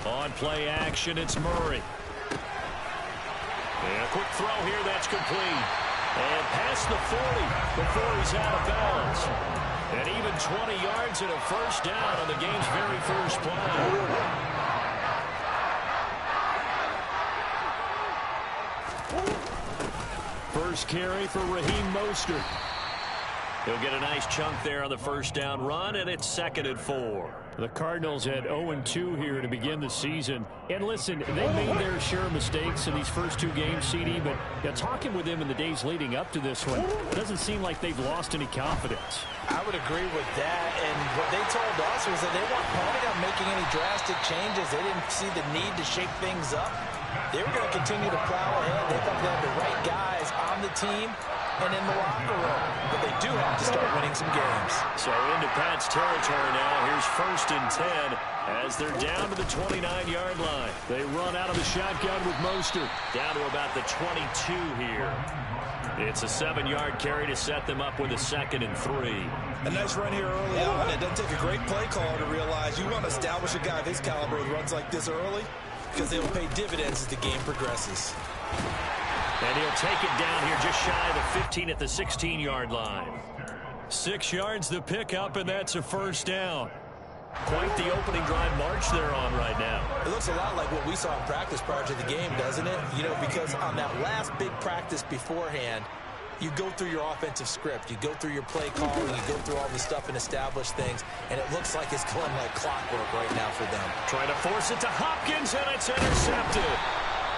On play action, it's Murray. And a quick throw here, that's complete. And past the 40 before he's out of bounds. And even 20 yards and a first down on the game's very first play. First carry for Raheem Mostert. He'll get a nice chunk there on the first down run, and it's 2nd and 4. The Cardinals had 0-2 here to begin the season. And listen, they made their share of mistakes in these first 2 games, CD, but talking with them in the days leading up to this one, it doesn't seem like they've lost any confidence. I would agree with that, and what they told us was that they weren't planning on making any drastic changes. They didn't see the need to shake things up. They were going to continue to plow ahead. They thought they had the right guys on the team and in the locker room, but they do have to start winning some games. So into Pat's territory now. Here's 1st and 10 as they're down to the 29-yard line. They run out of the shotgun with Mostert. Down to about the 22 here. It's a 7-yard carry to set them up with a 2nd and 3. A nice run here early on. It doesn't take a great play caller to realize you want to establish a guy of his caliber with runs like this early because they will pay dividends as the game progresses. And he'll take it down here just shy of the 15 at the 16-yard line. 6 yards the pickup, and that's a first down. Quite the opening drive march they're on right now. It looks a lot like what we saw in practice prior to the game, doesn't it? You know, because on that last big practice beforehand, you go through your offensive script. You go through your play calling. You go through all the stuff and establish things. And it looks like it's going like clockwork right now for them. Trying to force it to Hopkins, and it's intercepted.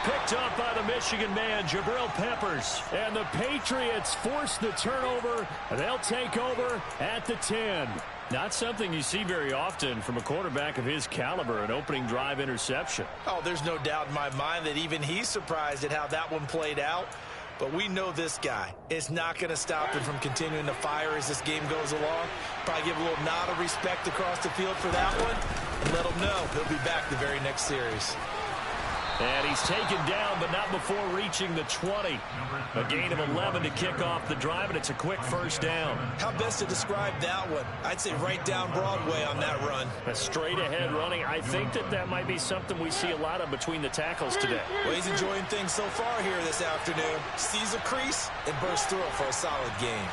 Picked up by the Michigan man, Jabril Peppers. And the Patriots force the turnover. They'll take over at the 10. Not something you see very often from a quarterback of his caliber, an opening drive interception. Oh, there's no doubt in my mind that even he's surprised at how that one played out. But we know this guy is not going to stop him from continuing to fire as this game goes along. Probably give a little nod of respect across the field for that one and let him know he'll be back the very next series. And he's taken down, but not before reaching the 20. A gain of 11 to kick off the drive, and it's a quick first down. How best to describe that one? I'd say right down Broadway on that run. A straight-ahead running. I think that might be something we see a lot of between the tackles today. Well, he's enjoying things so far here this afternoon. Sees a crease and bursts through it for a solid game.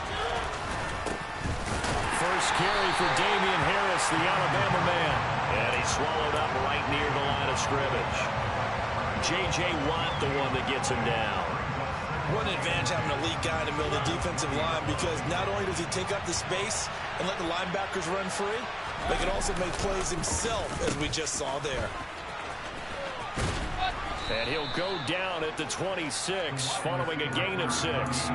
First carry for Damian Harris, the Alabama man. And he's swallowed up right near the line of scrimmage. J.J. Watt, the one that gets him down. What an advantage having an elite guy in the middle of the defensive line, because not only does he take up the space and let the linebackers run free, but he can also make plays himself, as we just saw there. And he'll go down at the 26, following a gain of 6.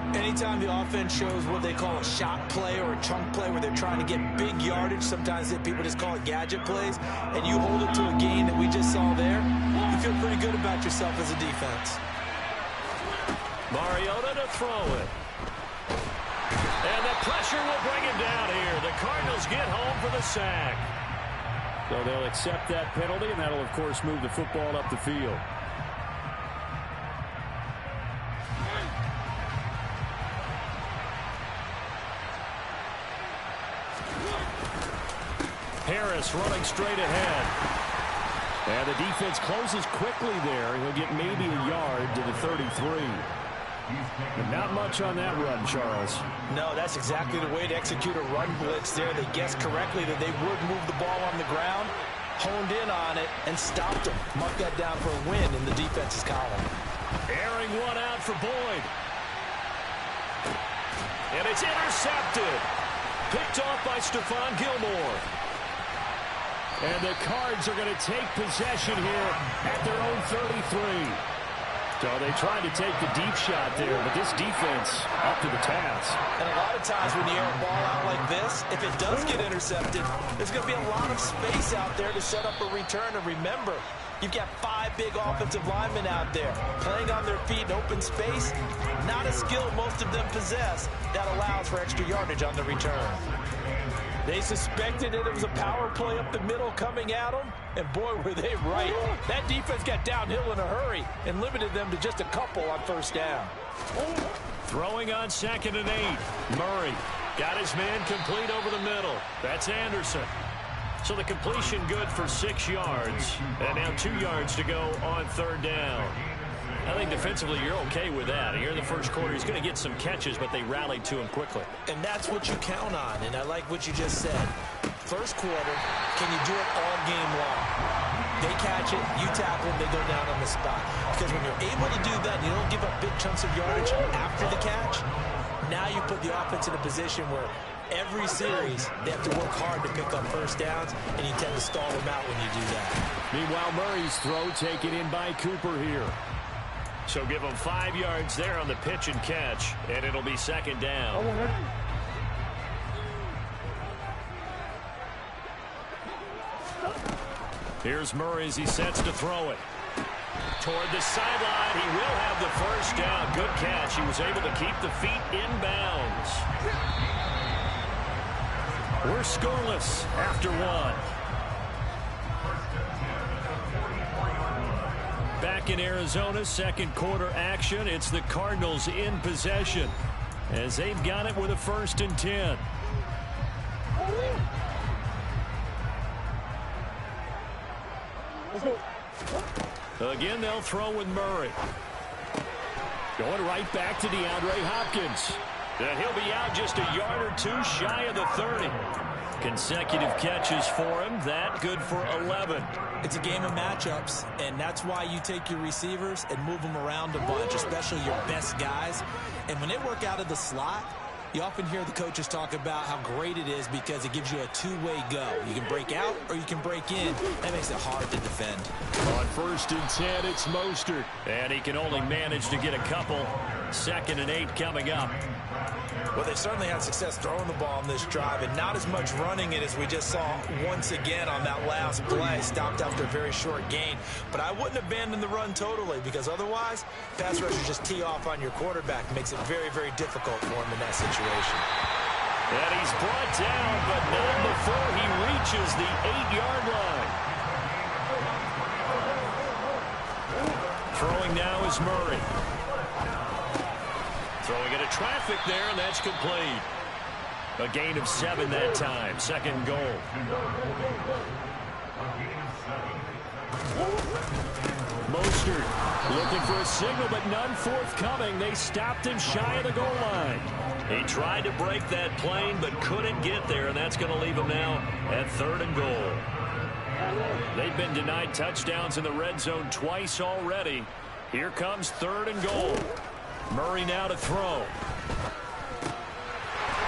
Anytime the offense shows what they call a shot play or a chunk play where they're trying to get big yardage, sometimes people just call it gadget plays, and you hold it to a gain that we just saw there, you feel pretty good about yourself as a defense. Mariota to throw it. And the pressure will bring him down here. The Cardinals get home for the sack. So they'll accept that penalty, and that'll, of course, move the football up the field. Harris running straight ahead. And the defense closes quickly there. He'll get maybe a yard to the 33. And not much on that run, Charles. No, that's exactly the way to execute a run blitz there. They guessed correctly that they would move the ball on the ground, honed in on it, and stopped them. Mark that down for a win in the defense's column. Airing one out for Boyd. And it's intercepted. Picked off by Stephon Gilmore. And the Cards are going to take possession here at their own 33. So they tried to take the deep shot there, but this defense up to the task. And a lot of times when you air a ball out like this, if it does get intercepted, there's going to be a lot of space out there to set up a return. And remember, you've got 5 big offensive linemen out there playing on their feet in open space. Not a skill most of them possess that allows for extra yardage on the return. They suspected that it was a power play up the middle coming at them, and boy, were they right. That defense got downhill in a hurry and limited them to just a couple on first down. Throwing on 2nd and 8. Murray got his man complete over the middle. That's Anderson. So the completion good for 6 yards. And now 2 yards to go on 3rd down. I think defensively you're okay with that. Here in the first quarter, he's going to get some catches, but they rallied to him quickly. And that's what you count on, and I like what you just said. First quarter, can you do it all game long? They catch it, you tackle them, they go down on the spot. Because when you're able to do that, you don't give up big chunks of yardage after the catch. Now you put the offense in a position where every series they have to work hard to pick up first downs, and you tend to stall them out when you do that. Meanwhile, Murray's throw taken in by Cooper here. So give him 5 yards there on the pitch and catch, and it'll be 2nd down. Here's Murray as he sets to throw it. Toward the sideline, he will have the first down. Good catch. He was able to keep the feet in bounds. We're scoreless after 1. Back in Arizona, 2nd quarter action. It's the Cardinals in possession as they've got it with a 1st and 10. Again, they'll throw with Murray. Going right back to DeAndre Hopkins. And he'll be out just a yard or 2 shy of the 30. Consecutive catches for him. That good for 11. It's a game of matchups, and that's why you take your receivers and move them around a bunch, especially your best guys. And when they work out of the slot, you often hear the coaches talk about how great it is because it gives you a two-way go. You can break out or you can break in. That makes it hard to defend. On 1st and 10, it's Mostert. And he can only manage to get a couple. 2nd and 8 coming up. Well, they certainly had success throwing the ball on this drive, and not as much running it as we just saw once again on that last play. Stopped after a very short gain. But I wouldn't abandon the run totally, because otherwise, pass rushers just tee off on your quarterback. Makes it very, very difficult for him in that situation. And he's brought down, but not before he reaches the 8-yard line. Throwing now is Murray. Throwing into traffic there, and that's complete. A gain of 7 that time. 2nd goal. Mostert looking for a signal, but none forthcoming. They stopped him shy of the goal line. He tried to break that plane, but couldn't get there, and that's going to leave him now at 3rd and goal. They've been denied touchdowns in the red zone twice already. Here comes 3rd and goal. Murray now to throw.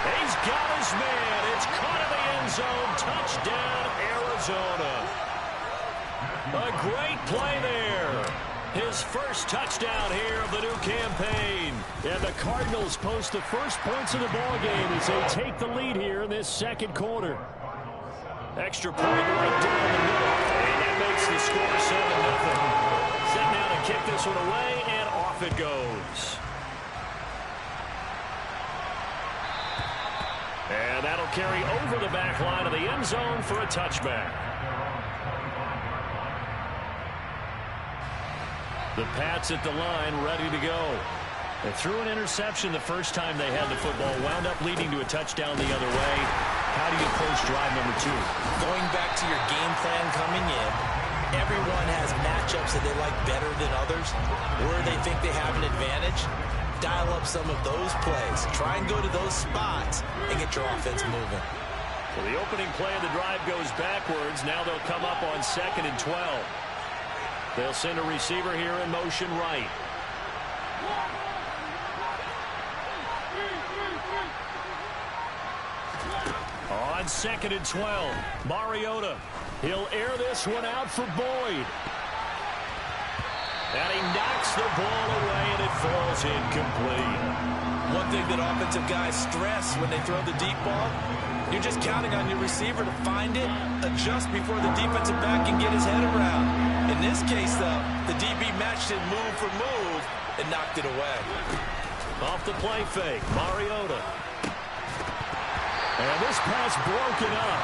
He's got his man. It's caught in the end zone. Touchdown, Arizona. A great play there. His first touchdown here of the new campaign. And the Cardinals post the first points of the ballgame as they take the lead here in this 2nd quarter. Extra point right down the middle. And that makes the score 7-0. Set now to kick this one away, and off it goes. And that'll carry over the back line of the end zone for a touchback. The Pats at the line, ready to go. They threw an interception the first time they had the football, wound up leading to a touchdown the other way. How do you approach drive number 2? Going back to your game plan coming in, everyone has matchups that they like better than others, where they think they have an advantage. Dial up some of those plays. Try and go to those spots and get your offense moving. Well, the opening play of the drive goes backwards. Now they'll come up on 2nd and 12. They'll send a receiver here in motion right. On 2nd and 12, Mariota. He'll air this one out for Boyd. And he knocks the ball away, and it falls incomplete. One thing that offensive guys stress when they throw the deep ball, you're just counting on your receiver to find it, adjust before the defensive back can get his head around. In this case, though, the DB matched it move for move and knocked it away. Off the play fake, Mariota. And this pass broken up.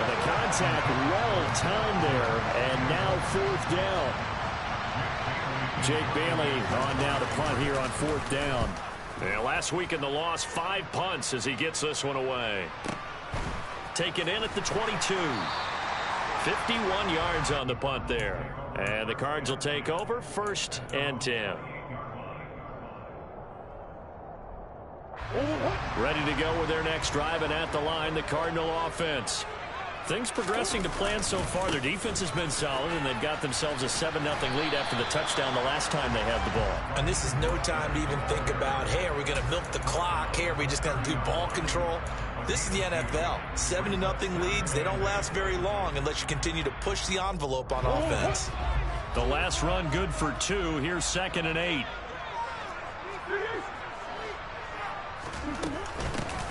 And the contact well timed there, and now 4th down. Jake Bailey on now to punt here on 4th down. Yeah, last week in the loss, 5 punts as he gets this one away. taken in at the 22. 51 yards on the punt there. And the Cards will take over 1st and 10. Ready to go with their next drive, and at the line, the Cardinal offense. Things progressing to plan so far. Their defense has been solid, and they've got themselves a 7-0 lead after the touchdown the last time they had the ball. And this is no time to even think about, hey, are we going to milk the clock? Hey, are we just going to do ball control? This is the NFL. 7-0 leads, they don't last very long unless you continue to push the envelope on offense. The last run good for 2. Here's 2nd and 8.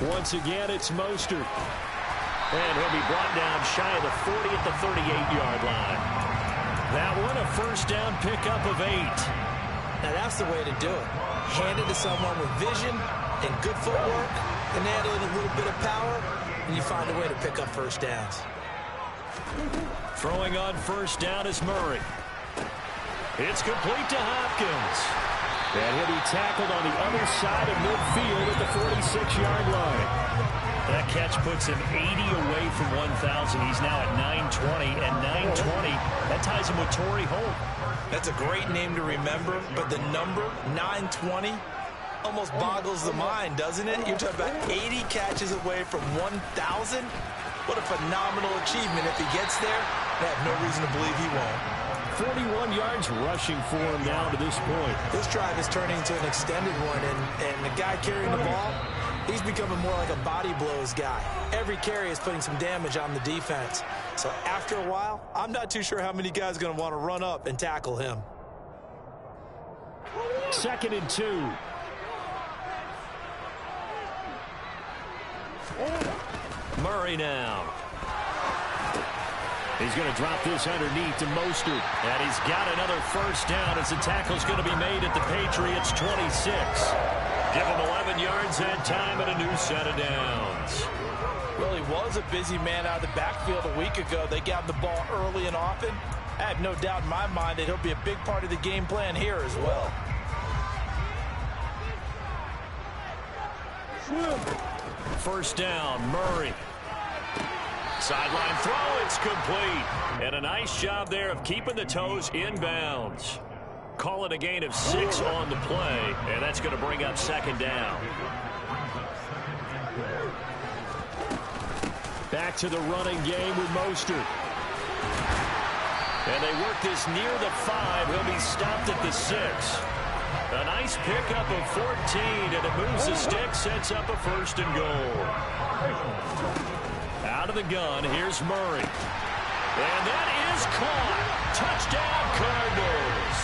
Once again, it's Mostert. And he'll be brought down shy of the 40 at the 38-yard line. That one a 1st down pickup of 8. Now that's the way to do it. Hand it to someone with vision and good footwork, and add in a little bit of power, and you find a way to pick up 1st downs. Throwing on 1st down is Murray. It's complete to Hopkins. And he'll be tackled on the other side of midfield at the 46-yard line. That catch puts him 80 away from 1,000. He's now at 920, and 920, that ties him with Torrey Holt. That's a great name to remember, but the number, 920, almost boggles the mind, doesn't it? You're talking about 80 catches away from 1,000. What a phenomenal achievement. If he gets there, I have no reason to believe he won't. 41 yards rushing for him now to this point. This drive is turning into an extended one, and the guy carrying the ball, he's becoming more like a body blows guy. Every carry is putting some damage on the defense. So after a while, I'm not too sure how many guys are going to want to run up and tackle him. 2nd and 2. Murray now. He's going to drop this underneath to Mostert. And he's got another 1st down as the tackle's going to be made at the Patriots 26. Give him 11 yards that time and a new set of downs. Well, he was a busy man out of the backfield a week ago. They got the ball early and often. I have no doubt in my mind that he'll be a big part of the game plan here as well. First down, Murray. Sideline throw, it's complete. And a nice job there of keeping the toes inbounds. Call it a gain of 6 on the play, and that's going to bring up 2nd down. Back to the running game with Mostert. And they work this near the 5. He'll be stopped at the 6. A nice pickup of 14, and it moves the stick, sets up a 1st and goal. Out of the gun, here's Murray. And that is caught. Touchdown, Cardinals.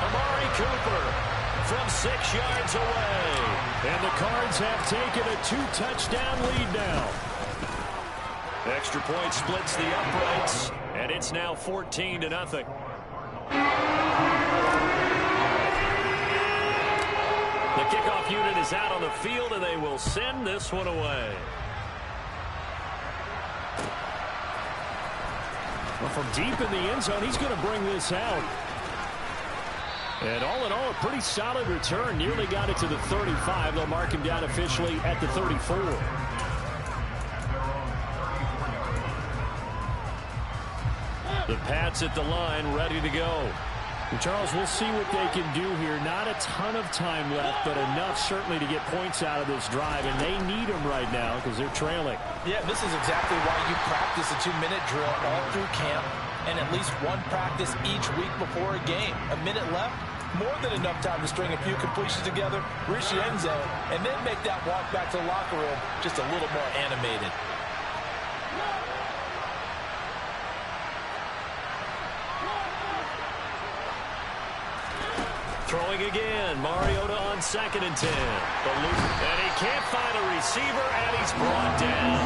Amari Cooper from 6 yards away. And the Cards have taken a 2-touchdown lead now. Extra point splits the uprights, and it's now 14-0. The kickoff unit is out on the field, and they will send this one away. Well, from deep in the end zone, he's going to bring this out. And all in all, a pretty solid return. Nearly got it to the 35. They'll mark him down officially at the 34. The Pats at the line, ready to go. And Charles, we'll see what they can do here. Not a ton of time left, but enough certainly to get points out of this drive. And they need them right now because they're trailing. Yeah, this is exactly why you practice a 2-minute drill all through camp and at least one practice each week before a game. A minute left, more than enough time to string a few completions together, reach the end zone, and then make that walk back to the locker room just a little more animated. Throwing again, Mariota on 2nd and 10. And he can't find a receiver, and he's brought down.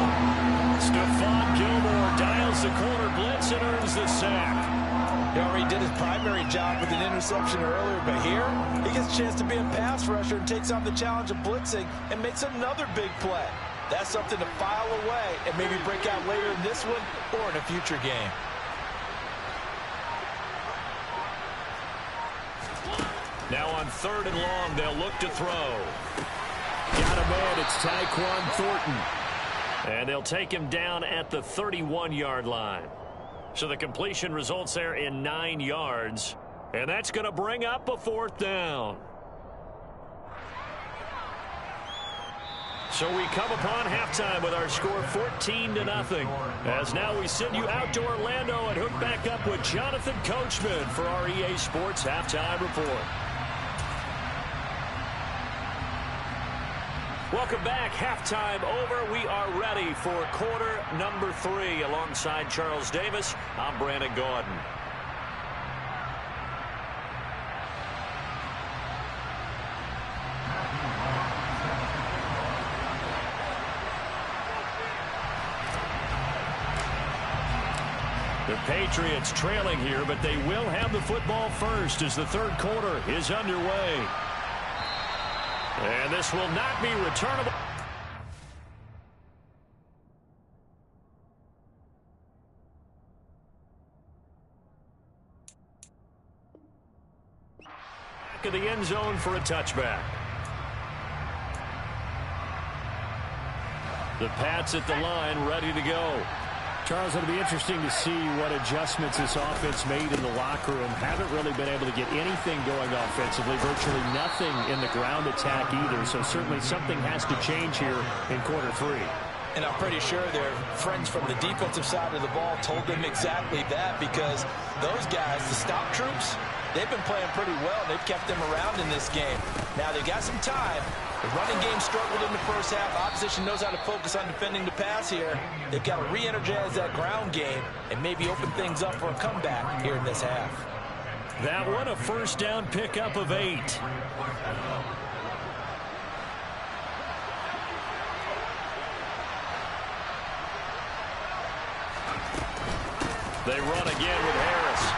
Stephon Gilmore dials the corner blitz and earns the sack. He already did his primary job with an interception earlier, but here he gets a chance to be a pass rusher and takes on the challenge of blitzing and makes another big play. That's something to file away and maybe break out later in this one or in a future game. Now on 3rd and long, they'll look to throw. Got a man, it's Tyquan Thornton. And they'll take him down at the 31-yard line. So the completion results there in 9 yards. And that's going to bring up a 4th down. So we come upon halftime with our score 14-0. As now we send you out to Orlando and hook back up with Jonathan Coachman for our EA Sports Halftime Report. Welcome back. Halftime over. We are ready for quarter number 3. Alongside Charles Davis, I'm Brandon Gaudin. The Patriots trailing here, but they will have the football first as the third quarter is underway. And this will not be returnable. Back of the end zone for a touchback. The Pats at the line, ready to go. Charles, it'll be interesting to see what adjustments this offense made in the locker room. Haven't really been able to get anything going offensively, virtually nothing in the ground attack either. So certainly something has to change here in quarter 3. And I'm pretty sure their friends from the defensive side of the ball told them exactly that, because those guys, the stop troops, they've been playing pretty well. They've kept them around in this game. Now they've got some time. The running game struggled in the first half. Opposition knows how to focus on defending the pass here. They've got to re-energize that ground game and maybe open things up for a comeback here in this half. That one a first down pickup of 8. They run again with Harris.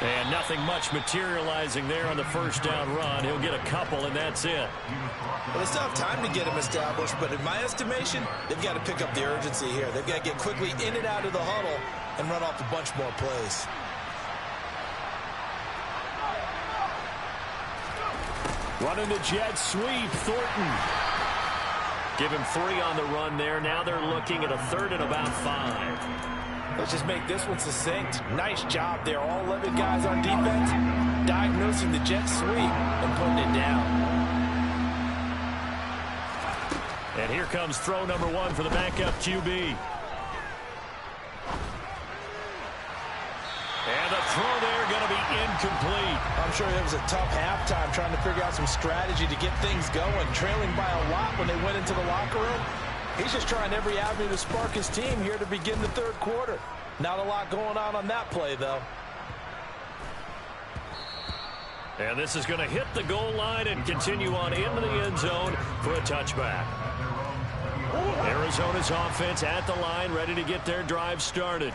And nothing much materializing there on the first down run. He'll get a couple, and that's it. Well, they still have time to get him established, but in my estimation, they've got to pick up the urgency here. They've got to get quickly in and out of the huddle and run off a bunch more plays. Running the jet sweep, Thornton. Give him 3 on the run there. Now they're looking at a 3rd and about 5. Let's just make this one succinct. Nice job there. All 11 guys on defense diagnosing the jet sweep and putting it down. And here comes throw number 1 for the backup QB. And the throw there going to be incomplete. I'm sure it was a tough halftime trying to figure out some strategy to get things going. Trailing by a lot when they went into the locker room. He's just trying every avenue to spark his team here to begin the third quarter. Not a lot going on that play, though. And this is going to hit the goal line and continue on into the end zone for a touchback. Arizona's offense at the line, ready to get their drive started.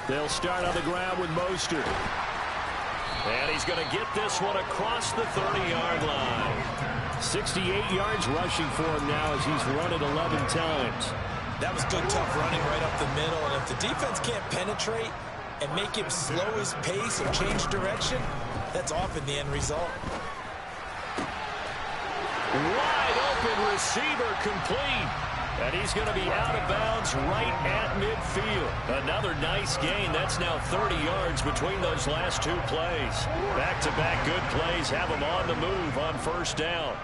They'll start on the ground with Mostert. And he's going to get this one across the 30-yard line. 68 yards rushing for him now as he's run it 11 times. That was good, tough running right up the middle. And if the defense can't penetrate and make him slow his pace or change direction, that's often the end result. Wide open receiver complete. And he's going to be out of bounds right at midfield. Another nice gain. That's now 30 yards between those last 2 plays. Back-to-back good plays have him on the move on first down.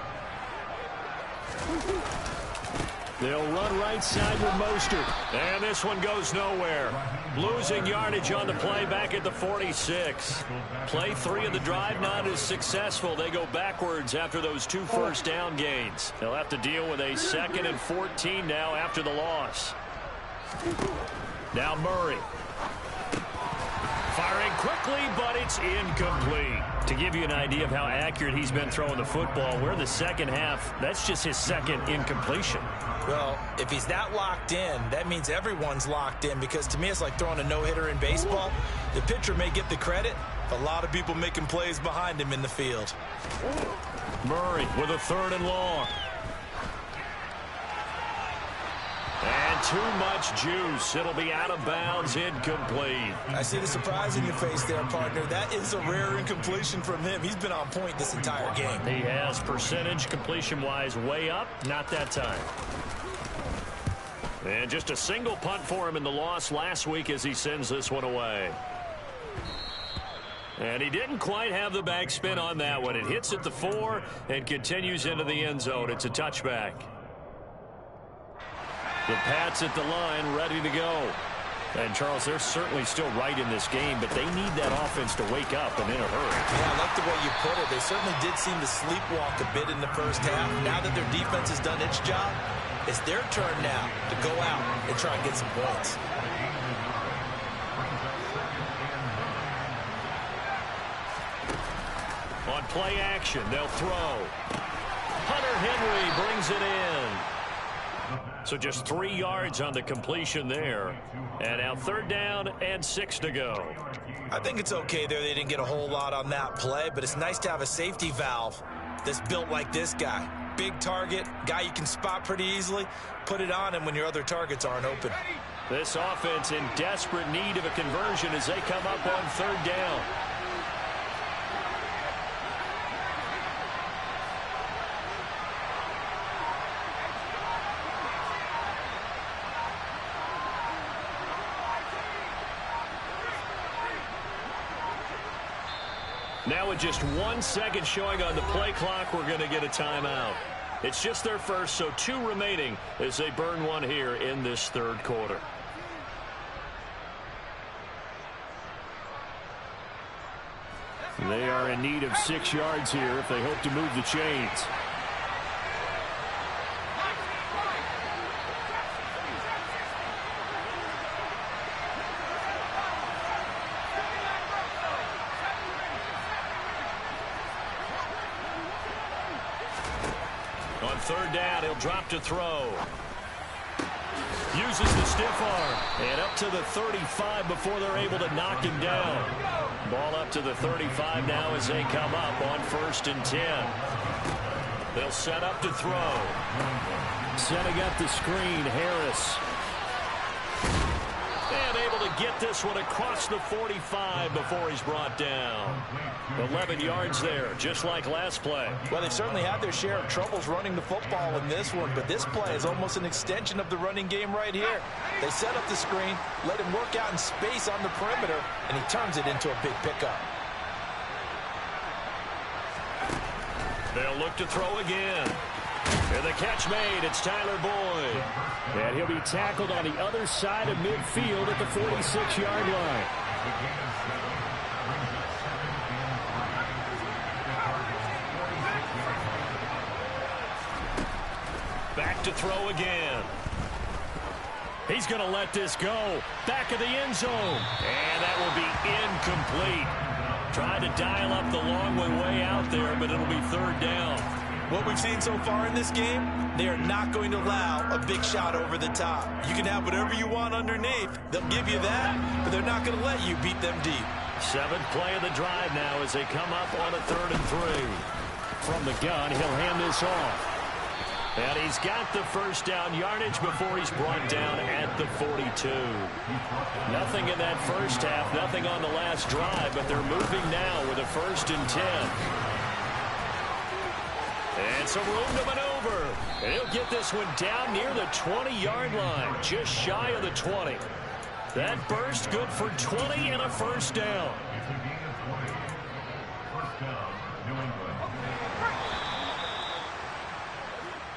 They'll run right side with Mostert. And this one goes nowhere. Losing yardage on the play back at the 46. Play 3 of the drive not as successful. They go backwards after those 2 first down gains. They'll have to deal with a 2nd and 14 now after the loss. Now Murray. Firing quickly, but it's incomplete. To give you an idea of how accurate he's been throwing the football, we're in the second half. That's just his 2nd incompletion. Well, if he's that locked in, that means everyone's locked in, because to me it's like throwing a no-hitter in baseball. The pitcher may get the credit, but a lot of people making plays behind him in the field. Murray with a 3rd and long. And too much juice. It'll be out of bounds, incomplete. I see the surprise in your face there, partner. That is a rare incompletion from him. He's been on point this entire game. He has percentage completion-wise way up. Not that time. And just a single punt for him in the loss last week as he sends this one away. And he didn't quite have the backspin on that one. It hits at the 4 and continues into the end zone. It's a touchback. The Pats at the line, ready to go. And, Charles, they're certainly still right in this game, but they need that offense to wake up and in a hurry. Yeah, I like the way you put it. They certainly did seem to sleepwalk a bit in the first half. Now that their defense has done its job, it's their turn now to go out and try and get some points. On play action, they'll throw. Hunter Henry brings it in. So just 3 yards on the completion there. And now 3rd down and 6 to go. I think it's okay there. They didn't get a whole lot on that play, but it's nice to have a safety valve that's built like this guy. Big target, guy you can spot pretty easily. Put it on him when your other targets aren't open. This offense in desperate need of a conversion as they come up on 3rd down. Now with just 1 second showing on the play clock, we're going to get a timeout. It's just their first, so 2 remaining as they burn one here in this 3rd quarter. They are in need of 6 yards here if they hope to move the chains. On 3rd down, he'll drop to throw. Uses the stiff arm. And up to the 35 before they're able to knock him down. Ball up to the 35 now as they come up on 1st and 10. They'll set up to throw. Setting up the screen, Harris. And able to get this one across the 45 before he's brought down. 11 yards there, just like last play. Well, they've certainly had their share of troubles running the football in this one, but this play is almost an extension of the running game right here. They set up the screen, let him work out in space on the perimeter, and he turns it into a big pickup. They'll look to throw again. And the catch made. It's Tyler Boyd. And he'll be tackled on the other side of midfield at the 46-yard line. Back to throw again. He's going to let this go. Back of the end zone. And that will be incomplete. Tried to dial up the long way out there, but it'll be 3rd down. What we've seen so far in this game, they are not going to allow a big shot over the top. You can have whatever you want underneath. They'll give you that, but they're not going to let you beat them deep. 7th play of the drive now as they come up on a 3rd and 3. From the gun, he'll hand this off. And he's got the 1st down yardage before he's brought down at the 42. Nothing in that first half, nothing on the last drive, but they're moving now with a 1st and 10. And some room to maneuver. And he'll get this one down near the 20-yard line, just shy of the 20. That burst good for 20 and a 1st down.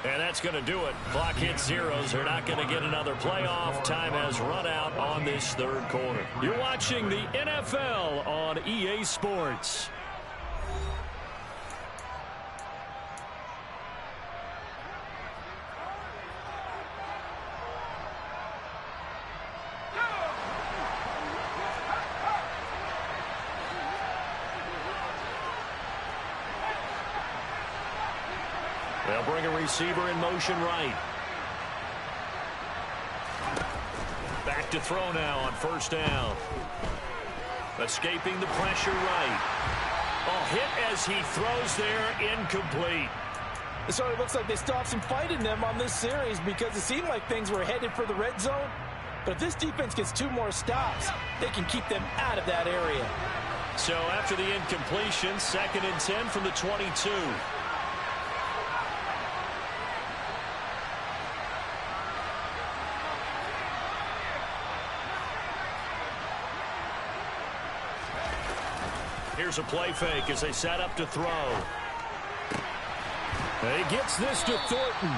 And that's going to do it. Clock hits zeros. They're not going to get another playoff. Time has run out on this 3rd quarter. You're watching the NFL on EA Sports. They'll bring a receiver in motion right. Back to throw now on 1st down. Escaping the pressure right. Oh, hit as he throws there, incomplete. It sort of looks like they still have some fight in them on this series because it seemed like things were headed for the red zone. But if this defense gets 2 more stops, they can keep them out of that area. So after the incompletion, 2nd and 10 from the 22. Here's a play fake as they set up to throw. He gets this to Thornton.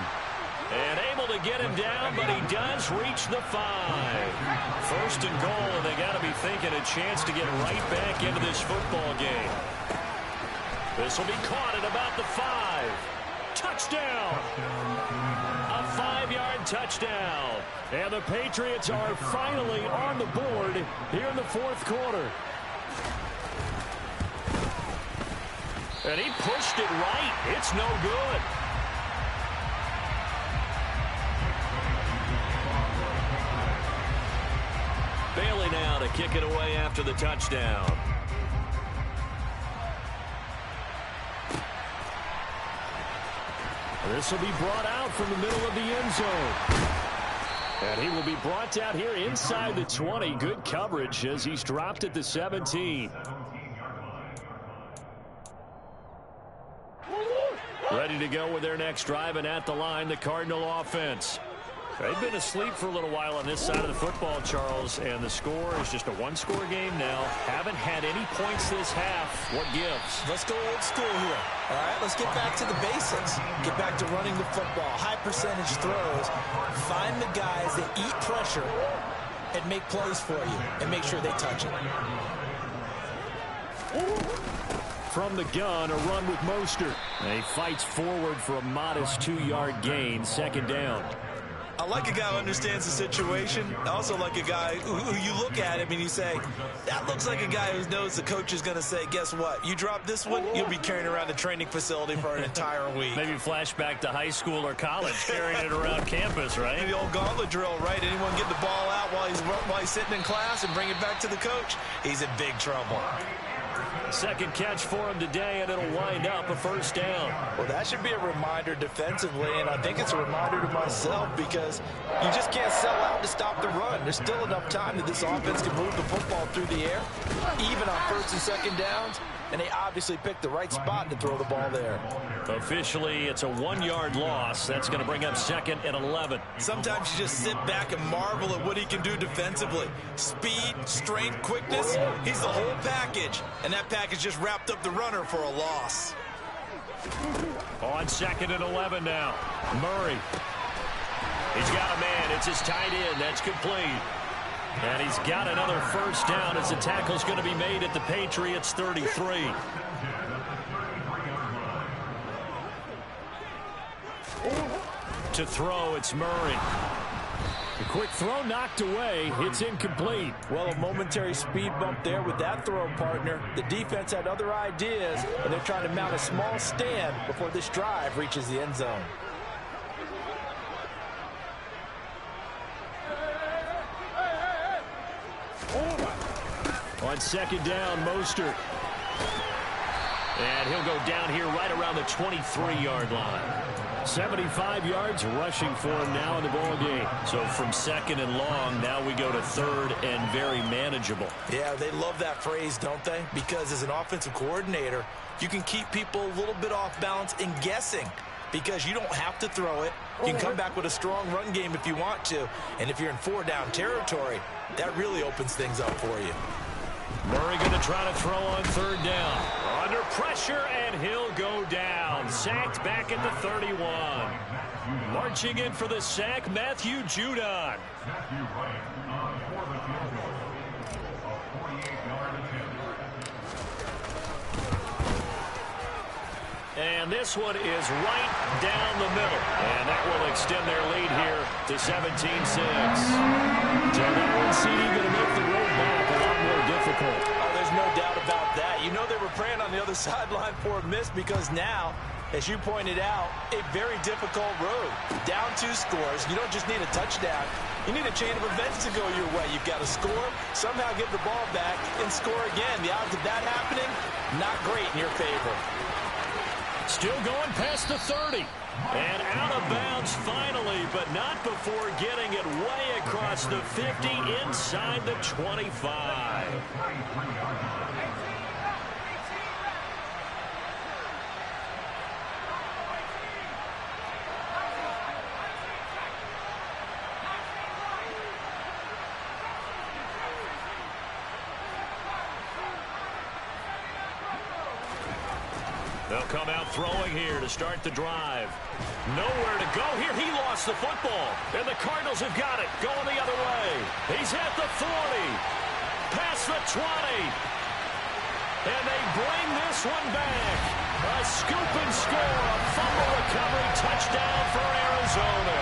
And able to get him down, but he does reach the 5. 1st and goal, and they got to be thinking a chance to get right back into this football game. This will be caught at about the 5. Touchdown! A 5-yard touchdown. And the Patriots are finally on the board here in the 4th quarter. And he pushed it right. It's no good. Bailey now to kick it away after the touchdown. This will be brought out from the middle of the end zone. And he will be brought out here inside the 20. Good coverage as he's dropped at the 17. Ready to go with their next drive, and at the line, the Cardinal offense. They've been asleep for a little while on this side of the football, Charles, and the score is just a 1-score game now. Haven't had any points this half. What gives? Let's go old school here. All right, let's get back to the basics. Get back to running the football, high percentage throws. Find the guys that eat pressure and make plays for you and make sure they touch it. From the gun, a run with Mostert. And he fights forward for a modest 2-yard gain, 2nd down. I like a guy who understands the situation. I also like a guy who you look at him and you say, that looks like a guy who knows the coach is going to say, guess what? You drop this one, you'll be carrying around the training facility for an entire week. Maybe flashback to high school or college, carrying it around campus, right? The old gauntlet drill, right? Anyone get the ball out while he's sitting in class and bring it back to the coach? He's in big trouble. 2nd catch for him today, and it'll wind up a 1st down. Well, that should be a reminder defensively, and I think it's a reminder to myself because you just can't sell out to stop the run. There's still enough time that this offense can move the football through the air, even on 1st and 2nd downs, and they obviously picked the right spot to throw the ball there. Officially, it's a 1-yard loss. That's going to bring up 2nd and 11. Sometimes you just sit back and marvel at what he can do defensively. Speed, strength, quickness, he's the whole package. And that package just wrapped up the runner for a loss. On 2nd and 11 now. Murray. He's got a man. It's his tight end. That's complete. And he's got another 1st down as the tackle's going to be made at the Patriots 33. To throw, it's Murray. The quick throw knocked away. It's incomplete. Well, a momentary speed bump there with that throw, partner. The defense had other ideas, and they're trying to mount a small stand before this drive reaches the end zone. On 2nd down, Mostert. And he'll go down here right around the 23-yard line. 75 yards rushing for him now in the ball game. So from 2nd and long, now we go to 3rd and very manageable. Yeah, they love that phrase, don't they? Because as an offensive coordinator, you can keep people a little bit off balance and guessing because you don't have to throw it. You can come back with a strong run game if you want to. And if you're in 4-down territory, that really opens things up for you. Murray going to try to throw on 3rd down. Under pressure, and he'll go down. Sacked back at the 31. Marching in for the sack, Matthew Judon. And this one is right down the middle. And that will extend their lead here to 17-6. So that one CD going to make the road back a lot more difficult. Oh, there's no doubt about that. You know they were praying on the other sideline for a miss because now, as you pointed out, a very difficult road. Down 2 scores. You don't just need a touchdown. You need a chain of events to go your way. You've got to score, somehow get the ball back, and score again. The odds of that happening, not great in your favor. Still going past the 30. And out of bounds finally, but not before getting it way across the 50 inside the 25. They'll come out throwing here to start the drive. Nowhere to go here. He lost the football. And the Cardinals have got it. Going the other way. He's at the 40. Past the 20. And they bring this one back. A scoop and score. A fumble recovery. Touchdown for Arizona.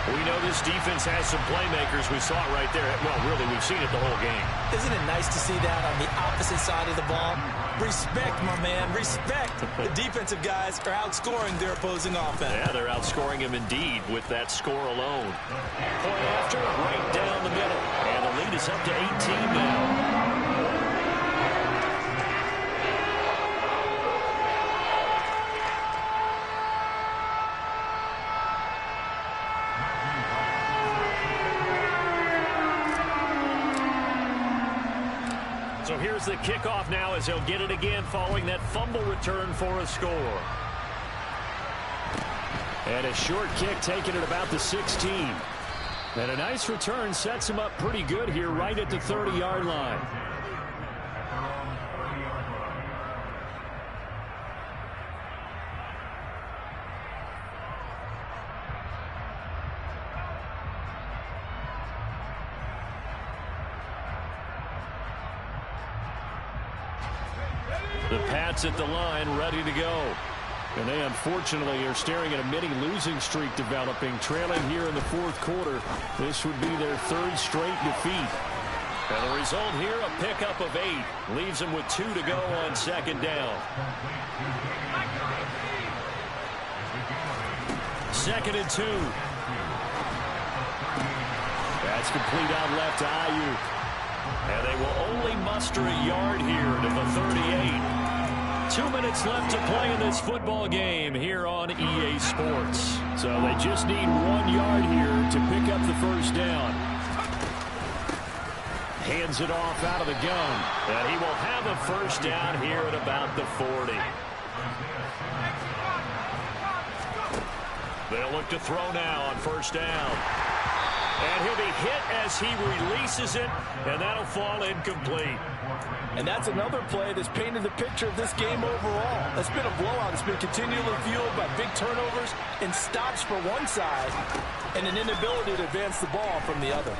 We know this defense has some playmakers. We saw it right there. Well, really, we've seen it the whole game. Isn't it nice to see that on the opposite side of the ball? Respect, my man, respect. The defensive guys are outscoring their opposing offense. Yeah, they're outscoring them indeed with that score alone. Point after, right down the middle. And the lead is up to 18 now. So here's the kickoff now as he'll get it again following that fumble return for a score. And a short kick taken at about the 16. And a nice return sets him up pretty good here right at the 30-yard line. The Pats at the line, ready to go. And they unfortunately are staring at a mini losing streak developing, trailing here in the fourth quarter. This would be their third straight defeat. And the result here, a pickup of 8. Leaves them with 2 to go on second down. Second and 2. That's complete out left to Ayuk. And they will only muster a yard here to the 38. 2 minutes left to play in this football game here on EA Sports. So they just need 1 yard here to pick up the first down. Hands it off out of the gun. And he will have a first down here at about the 40. They'll look to throw now on first down. And he'll be hit as he releases it, and that'll fall incomplete. And that's another play that's painted the picture of this game overall. It's been a blowout. It's been continually fueled by big turnovers and stops for one side and an inability to advance the ball from the other.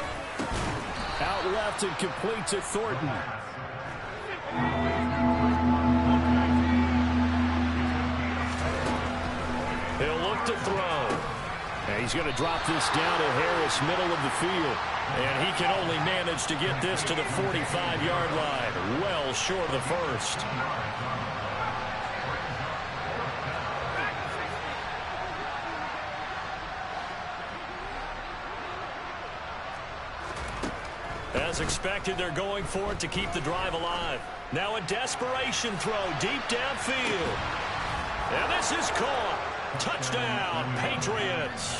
Out left and complete to Thornton. He'll look to throw. And he's going to drop this down to Harris, middle of the field. And he can only manage to get this to the 45-yard line. Well short of the first. As expected, they're going for it to keep the drive alive. Now a desperation throw deep downfield. And this is caught. Touchdown, Patriots.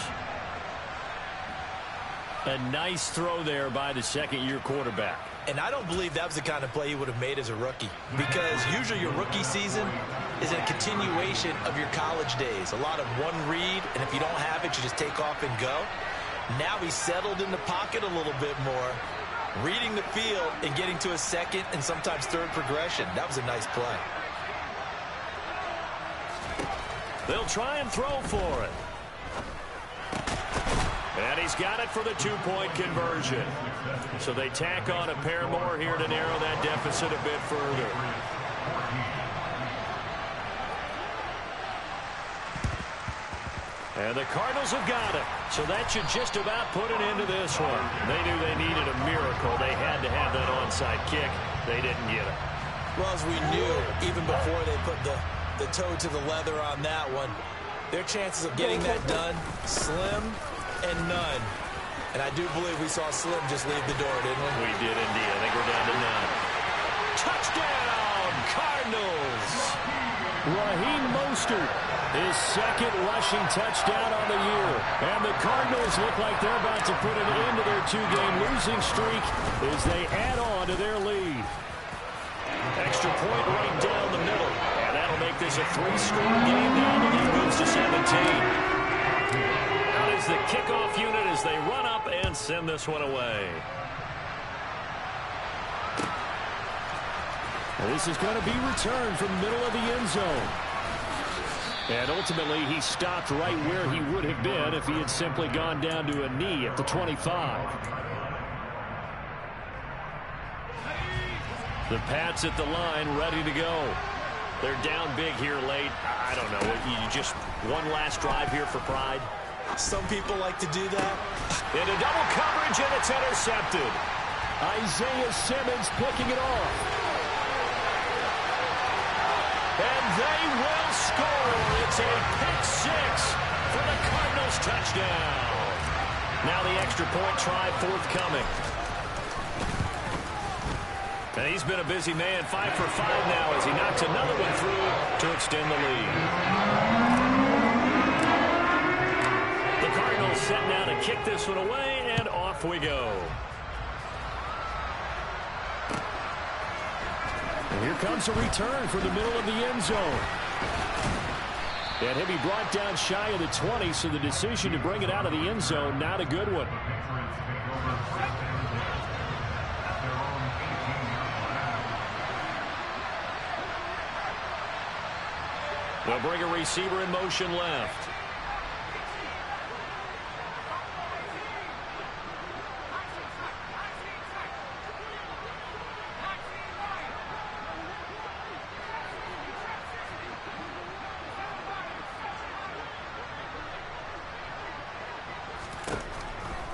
A nice throw there by the second-year quarterback. And I don't believe that was the kind of play he would have made as a rookie, because usually your rookie season is a continuation of your college days. A lot of one read, and if you don't have it, you just take off and go. Now he's settled in the pocket a little bit more, reading the field and getting to a second and sometimes third progression. That was a nice play. They'll try and throw for it. And he's got it for the two-point conversion. So they tack on a pair more here to narrow that deficit a bit further. And the Cardinals have got it. So that should just about put an end to this one. They knew they needed a miracle. They had to have that onside kick. They didn't get it. Well, as we knew, even before they put the toe to the leather on that one, their chances of getting that done, slim and none. And I do believe we saw Slim just leave the door, didn't we? We did indeed. I think we're down to none. Touchdown, Cardinals! Raheem Mostert, his second rushing touchdown on the year. And the Cardinals look like they're about to put an end to their two-game losing streak as they add on to their lead. Extra point right down the middle. And that'll make this a 3-score game now. The lead moves to 17. Out is the kickoff unit as they run up and send this one away. This is going to be returned from the middle of the end zone. And ultimately, he stopped right where he would have been if he had simply gone down to a knee at the 25. The Pats at the line, ready to go. They're down big here late. I don't know. You just one last drive here for pride. Some people like to do that. Into double coverage, and it's intercepted. Isaiah Simmons picking it off. And they will score. It's a pick six for the Cardinals touchdown. Now the extra point try forthcoming. And he's been a busy man, 5 for 5 now as he knocks another one through to extend the lead. The Cardinals set now to kick this one away, and off we go. And here comes a return from the middle of the end zone. And he'll be brought down shy of the 20, so the decision to bring it out of the end zone, not a good one. They'll bring a receiver in motion left.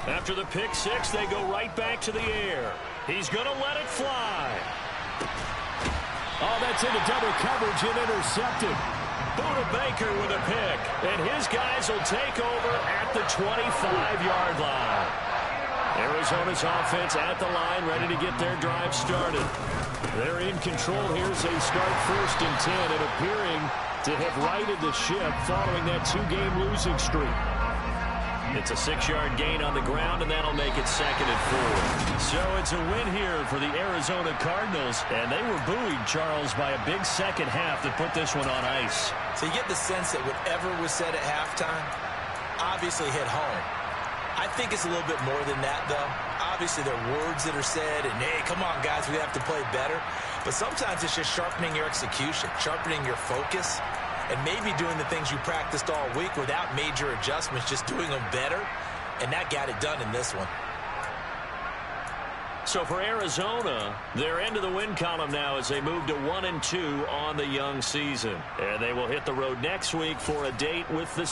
After the pick six, they go right back to the air. He's going to let it fly. Oh, that's into double coverage and intercepted. Budda Baker with a pick. And his guys will take over at the 25-yard line. Arizona's offense at the line, ready to get their drive started. They're in control here as they start 1st and 10 and appearing to have righted the ship following that 2-game losing streak. It's a 6-yard gain on the ground, and that'll make it 2nd and 4. So it's a win here for the Arizona Cardinals, and they were buoyed, Charles, by a big second half that put this one on ice. So you get the sense that whatever was said at halftime obviously hit home. I think it's a little bit more than that, though. Obviously, there are words that are said, and, hey, come on, guys, we have to play better. But sometimes it's just sharpening your execution, sharpening your focus, and maybe doing the things you practiced all week without major adjustments, just doing them better, and that got it done in this one. So for Arizona, they're into the win column now as they move to 1-2 on the young season. And they will hit the road next week for a date with the